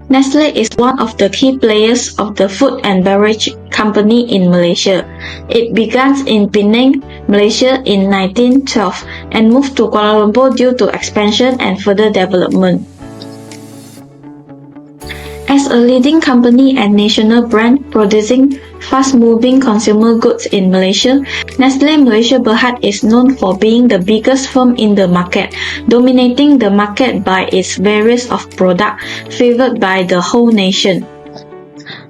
Nestle is one of the key players of the food and beverage company in Malaysia. It began in Penang, Malaysia in 1912 and moved to Kuala Lumpur due to expansion and further development. As a leading company and national brand producing fast-moving consumer goods in Malaysia, Nestle Malaysia Berhad is known for being the biggest firm in the market, dominating the market by its various of products favored by the whole nation.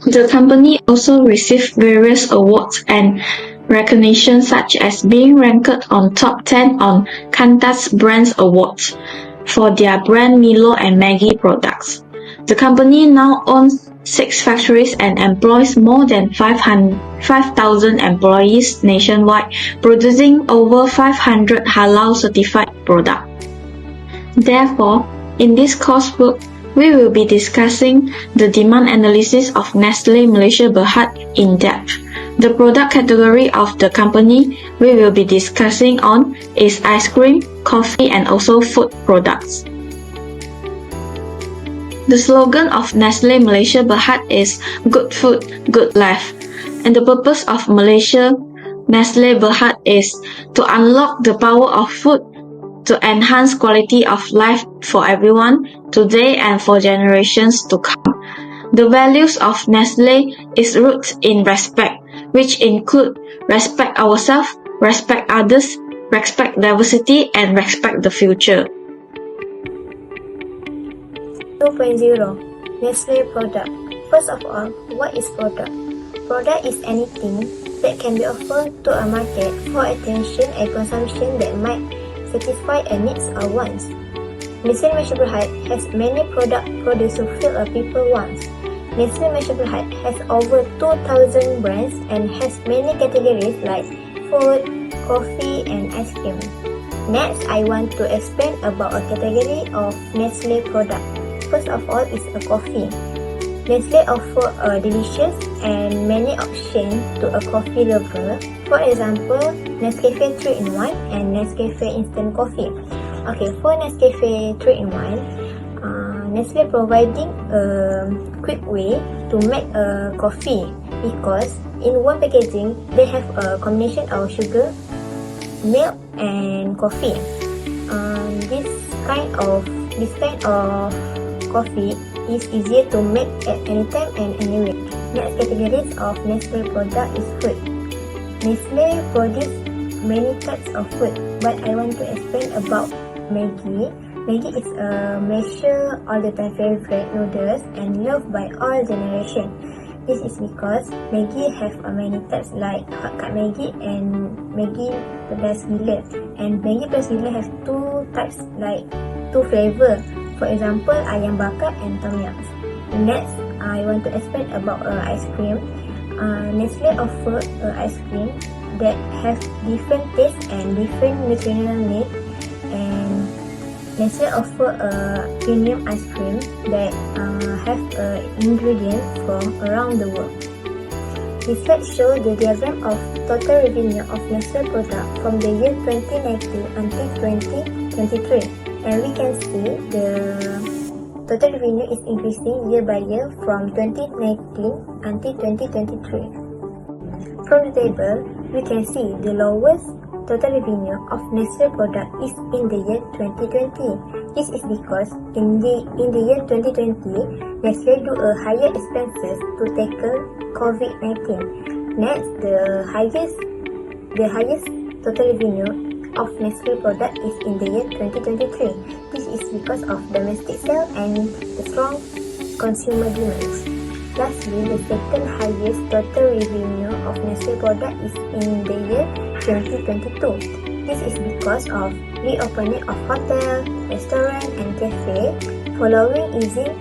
The company also received various awards and recognition such as being ranked on top 10 on Kantar's Brands Awards for their brand Milo and Maggi products. The company now owns 6 factories and employs more than 5,000 employees nationwide, producing over 500 halal certified products. Therefore, in this coursework, we will be discussing the demand analysis of Nestle Malaysia Berhad in depth. The product category of the company we will be discussing on is ice cream, coffee, and also food products. The slogan of Nestle Malaysia Berhad is Good Food, Good Life, and the purpose of Malaysia Nestle Berhad is to unlock the power of food to enhance quality of life for everyone today and for generations to come. The values of Nestle is rooted in respect, which include respect ourselves, respect others, respect diversity, and respect the future. 2.0 Nestle product. First of all, what is product? Product is anything that can be offered to a market for attention and consumption that might satisfy a needs or wants. Nestle Malaysia Berhad has many products produced to fill a people wants. Nestle Malaysia Berhad has over 2,000 brands and has many categories like food, coffee, and ice cream. Next, I want to explain about a category of Nestle product. First of all is a coffee. Nestle offer a delicious and many options to a coffee lover. For example, Nescafe 3-in-1 and Nescafe Instant Coffee. Okay, for Nescafe 3-in-1, Nestle providing a quick way to make a coffee because in one packaging they have a combination of sugar, milk, and coffee. This kind of coffee is easier to make at any time and anywhere. Next categories of Nestle product is food. Nestle produce many types of food, but I want to explain about Maggi. Maggi is a Malaysia all-the-time favorite noodles and loved by all generations. This is because Maggi have many types like hot cut Maggi and Maggi pedas gila. And Maggi pedas gila have 2 types like 2 flavor. For example, ayam bakar and tom yum. Next, I want to explain about ice cream. Nestle offer ice cream that have different taste and different nutritional needs. And Nestle offer a premium ice cream that have ingredients from around the world. This slide shows the diagram of total revenue of Nestle product from the year 2019 until 2023. And we can see the total revenue is increasing year by year from 2019 until 2023. From the table, we can see the lowest total revenue of Nestle product is in the year 2020. This is because in the year 2020, Nestle do a higher expenses to tackle COVID-19. Next, the highest total revenue of Nestle product is in the year 2023. This is because of domestic sales and the strong consumer demands. Lastly, the second highest total revenue of Nestle product is in the year 2022. This is because of reopening of hotel, restaurant, and cafe following easing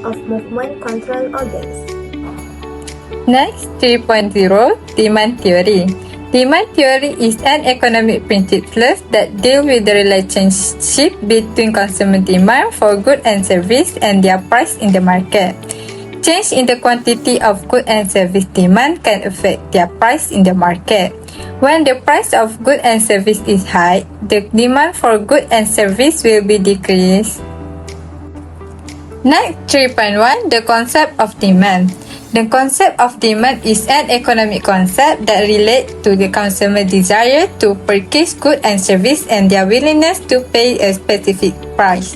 of movement control orders. Next, 3.0 Demand Theory. Demand theory is an economic principle that deals with the relationship between consumer demand for goods and services and their price in the market. Change in the quantity of goods and service demand can affect their price in the market. When the price of goods and service is high, the demand for goods and service will be decreased. Next, 3.1, the concept of demand. The concept of demand is an economic concept that relates to the consumer desire to purchase goods and services and their willingness to pay a specific price.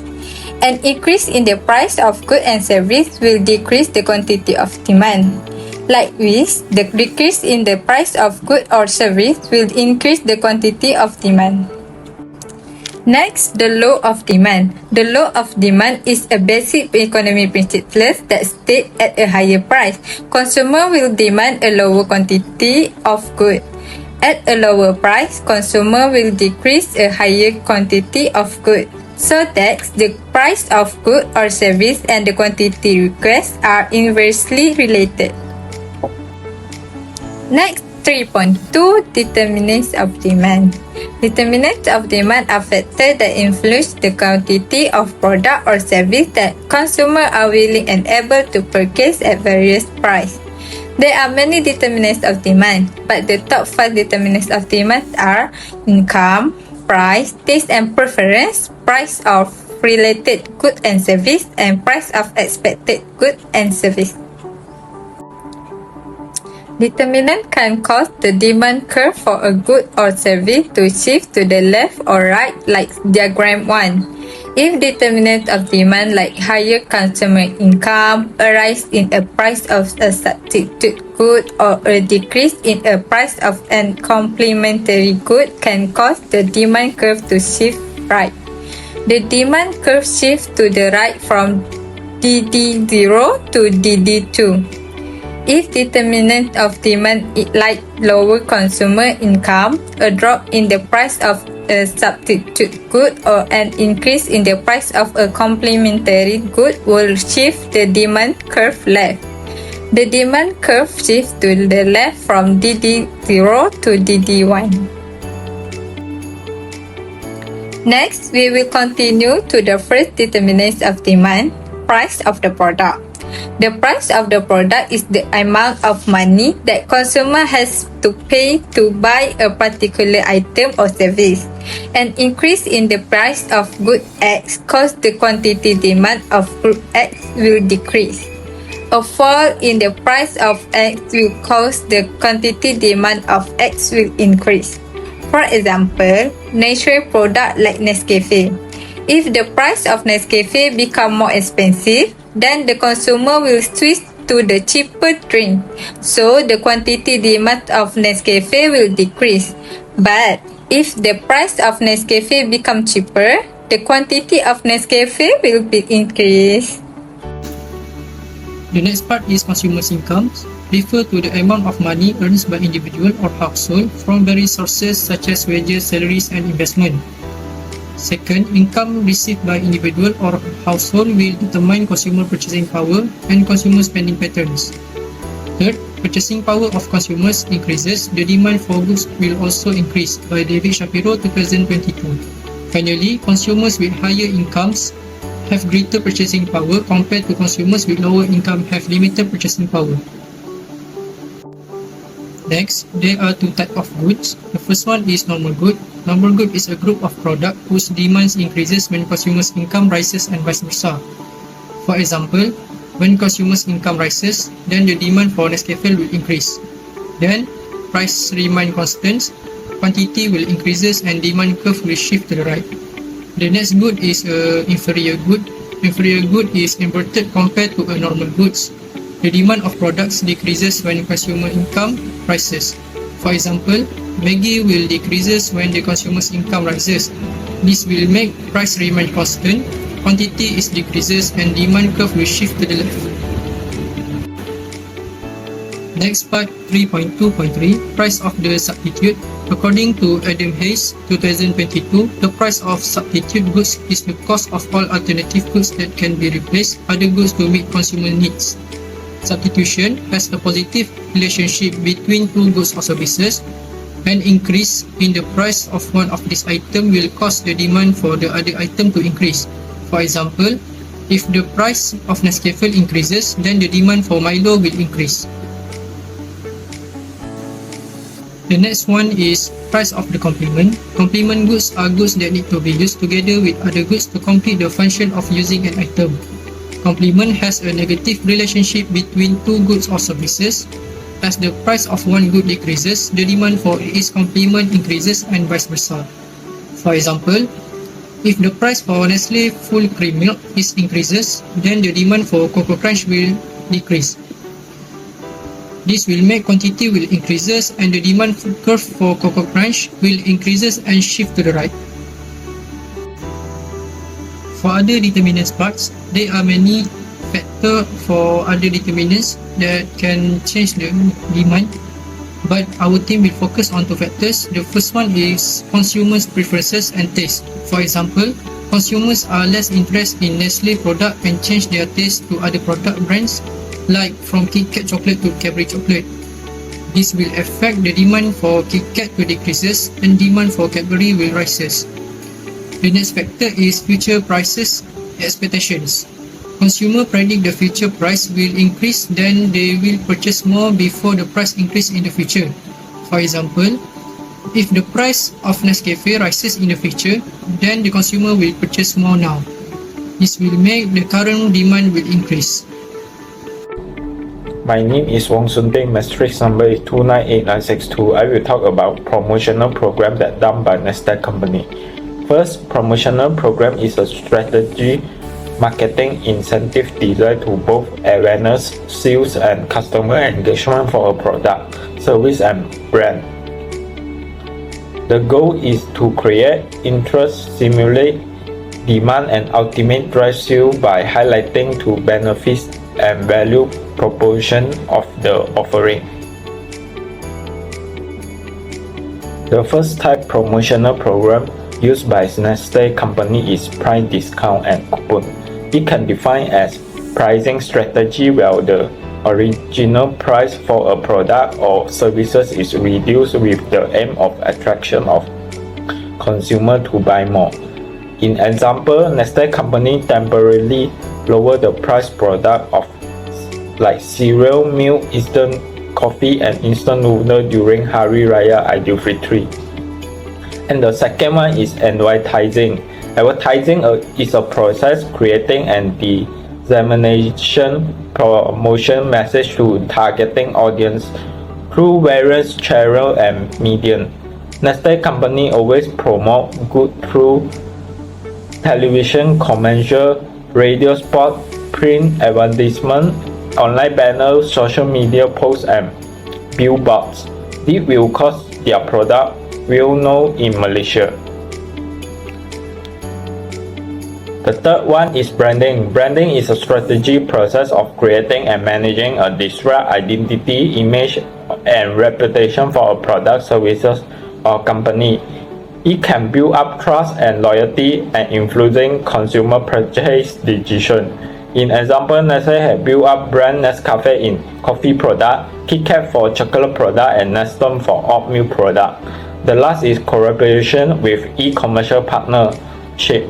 An increase in the price of goods and services will decrease the quantity of demand. Likewise, the decrease in the price of goods or service will increase the quantity of demand. Next, the law of demand. The law of demand is a basic economic principle that states at a higher price, consumer will demand a lower quantity of goods. At a lower price, consumer will decrease a higher quantity of goods. So that the price of goods or service and the quantity requested are inversely related. Next, 3.2, determinants of demand. Determinants of demand are factors that influence the quantity of product or service that consumers are willing and able to purchase at various prices. There are many determinants of demand, but the top 5 determinants of demand are income, price, taste and preference, price of related goods and service, and price of expected goods and service. Determinant can cause the demand curve for a good or service to shift to the left or right like diagram 1. If determinant of demand like higher consumer income, a rise in a price of a substitute good or a decrease in a price of a complementary good can cause the demand curve to shift right. The demand curve shifts to the right from DD0 to DD2. If determinant of demand like lower consumer income, a drop in the price of a substitute good or an increase in the price of a complementary good will shift the demand curve left. The demand curve shifts to the left from DD0 to DD1. Next, we will continue to the first determinant of demand, price of the product. The price of the product is the amount of money that consumer has to pay to buy a particular item or service. An increase in the price of good X causes the quantity demand of good X will decrease. A fall in the price of X will cause the quantity demand of X will increase. For example, natural product like Nescafe. If the price of Nescafe become more expensive, then the consumer will switch to the cheaper drink. So the quantity demand of Nescafe will decrease. But if the price of Nescafe become cheaper, the quantity of Nescafe will be increased. The next part is consumers' incomes. Refer to the amount of money earned by individual or household from various sources such as wages, salaries, and investment. Second, income received by individual or household will determine consumer purchasing power and consumer spending patterns. Third, purchasing power of consumers increases, the demand for goods will also increase by David Shapiro 2022. Finally, consumers with higher incomes have greater purchasing power compared to consumers with lower income have limited purchasing power. Next, there are 2 types of goods. The first one is normal good. Normal good is a group of products whose demand increases when consumers' income rises and vice versa. For example, when consumers' income rises, then the demand for Nescafe will increase. Then, price remain constant, quantity will increases and demand curve will shift to the right. The next good is inferior good. Inferior good is inverted compared to a normal goods. The demand of products decreases when consumer income rises. For example, Maggi will decreases when the consumer's income rises. This will make price remain constant, quantity is decreases and demand curve will shift to the left. Next part, 3.2.3, price of the substitute. According to Adam Hayes, 2022, the price of substitute goods is the cost of all alternative goods that can be replaced other goods to meet consumer needs. Substitution has a positive relationship between 2 goods or services. An increase in the price of one of these items will cause the demand for the other item to increase. For example, if the price of Nescafe increases, then the demand for Milo will increase. The next one is price of the complement. Complement goods are goods that need to be used together with other goods to complete the function of using an item. Complement has a negative relationship between two goods or services. As the price of one good decreases, the demand for its complement increases and vice versa. For example, if the price for Nestle full cream milk increases, then the demand for Cocoa Crunch will decrease. This will make quantity will increases and the demand curve for Cocoa Crunch will increases and shift to the right. For other determinants parts, there are many factors for other determinants that can change the demand, but our team will focus on two factors. The first one is consumers' preferences and taste. For example, consumers are less interested in Nestle product and change their taste to other product brands like from Kit Kat chocolate to Cadbury chocolate. This will affect the demand for Kit Kat to decreases and demand for Cadbury will rises. The next factor is future prices expectations. Consumer predict the future price will increase, then they will purchase more before the price increase in the future. For example, if the price of Nescafe rises in the future, then the consumer will purchase more now. This will make the current demand will increase. My name is Wong Sun Ting, matrix number is 298962. I will talk about promotional program that done by Nestle company. First, promotional program is a strategy marketing incentive designed to both awareness, sales, and customer engagement for a product, service, and brand. The goal is to create interest, stimulate demand, and ultimately drive sales by highlighting the benefits and value proposition of the offering. The first type promotional program used by Nestle company is price discount and coupon. It can define as pricing strategy where the original price for a product or services is reduced with the aim of attraction of consumer to buy more. In example, Nestle company temporarily lower the price product of like cereal, milk, instant coffee, and instant noodle during Hari Raya Idul Fitri. And the second one is advertising. Advertising is a process creating and dissemination promotion message to targeting audience through various channels and media. Nestle company always promote good through television, commercial, radio spot, print advertisement, online banners, social media posts, and billboards. This will cause their product well known in Malaysia. The third one is branding. Branding is a strategy process of creating and managing a distinct identity, image, and reputation for a product, services, or company. It can build up trust and loyalty and influencing consumer purchase decision. In example, Nestle has built up brand Nescafe in coffee product, Kit Kat for chocolate product, and Nestle for oatmeal product. The last is collaboration with e-commerce partnership.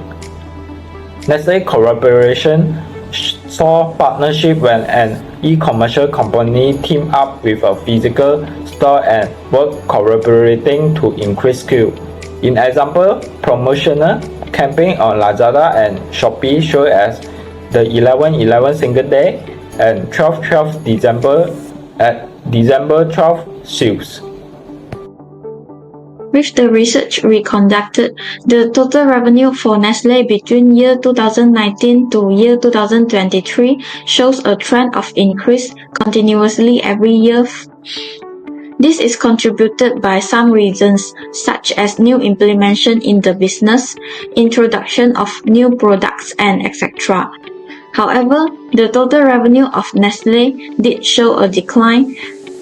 Nestle collaboration saw partnership when an e-commerce company team up with a physical store and work collaborating to increase sales. In example, promotional campaign on Lazada and Shopee show as the 11/11 single day and 12/12 December at December 12 sales. With the research we conducted, the total revenue for Nestle between year 2019 to year 2023 shows a trend of increase continuously every year. This is contributed by some reasons such as new implementation in the business, introduction of new products, and etc. However, the total revenue of Nestle did show a decline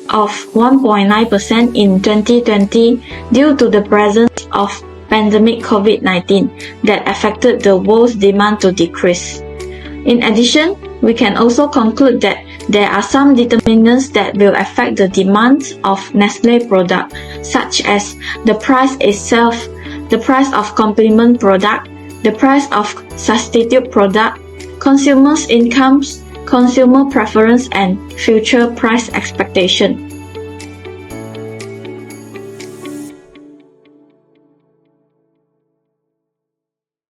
of 1.9% in 2020 due to the presence of pandemic COVID-19 that affected the world's demand to decrease. In addition, we can also conclude that there are some determinants that will affect the demand of Nestle product, such as the price itself, the price of complement product, the price of substitute product, consumers' incomes, consumer preference, and future price expectation.